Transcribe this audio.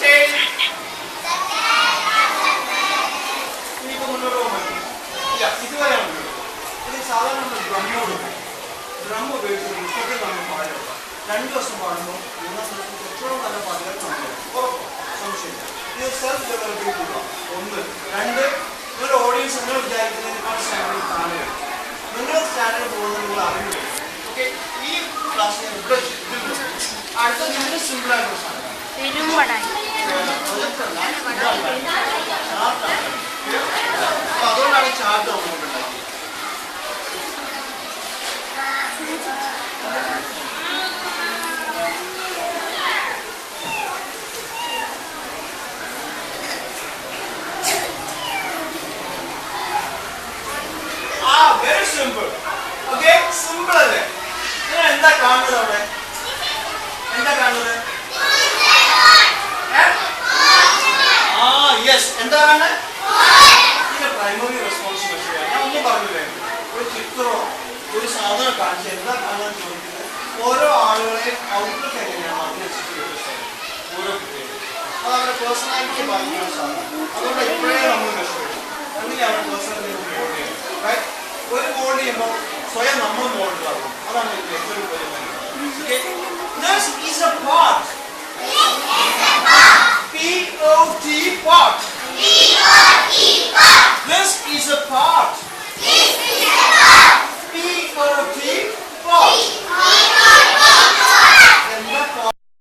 tail. ഇനിയിപ്പോൾ മുന്നോട്ട് പോകാൻ പറ്റും. ഇല്ല, ഇതുവരെയാണ് മുന്നോട്ട്. ഇത് സാധാരണ നമ്മൾ ഡ്രം ഉപയോഗിച്ച് മുറ്റത്തിൽ നമ്മൾ പാടുക. 2 ദിവസം പാടുമ്പോൾ 3-ാം ദിവസം ഏറ്റവും നല്ല പാട്ടുകൾ നമുക്ക് ഉറപ്പ് സംശയമില്ല. ഇത് സെൽഫ് ഡെവലപ്പിംഗ് കൂടുക. 1. 2, നിങ്ങളുടെ ഓഡിയൻസ് നിങ്ങൾ വിചാരിക്കുന്നതിനേക്കാൾ സ്റ്റാൻഡേർഡ് താഴെ വരും. നിങ്ങൾ സ്റ്റാൻഡേർഡ് പോകുന്നത് നിങ്ങൾ അറിയില്ല. ഓക്കെ, ഈ ക്ലാസ് ഞാൻ ഇവിടെ അടുത്ത നിങ്ങൾ സിമ്പിൾ ആയിട്ടുള്ള സാധനം അതുകൊണ്ടാണ് ചാർട്ട് നമുക്കുണ്ടാക്കി. Very simple. ഓക്കെ, സിമ്പിൾ അല്ലേ? നിങ്ങൾ എന്താ കാണുന്നത് അവിടെ? എന്താ കാണുന്നത്? യെസ്, എന്താ കാണുന്നത്? ഇതിന്റെ പ്രൈമറി റെസ്പോൺസിബിലിറ്റി ഞാൻ ഒന്നും പറഞ്ഞില്ലേ. ഒരു ചിത്രമോ ഒരു സാധനം കാണിച്ച് എന്താ കാണാൻ ചോദിക്കുന്നത്. ഓരോ ആളുകളെയും ഔട്ട്ലുക്ക് എങ്ങനെയാണ് അതിനെ ഓരോ കുട്ടികളും അത് അവരുടെ പേഴ്സണാലിറ്റി ബാധിക്കുന്ന സാധനം. അതുകൊണ്ട് ഇപ്പോഴേ നമ്മൾ കഷ്ടപ്പെടും. അങ്ങനെയാണ് പേഴ്സണാലിറ്റി മോൾഡ് ചെയ്യുന്നത്. ഒരു മോൾഡ് ചെയ്യുമ്പോൾ സ്വയം നമ്മൾ മോൾഡ് ആകും. അതാണ് ഏറ്റവും വലിയ കാര്യം. This is a part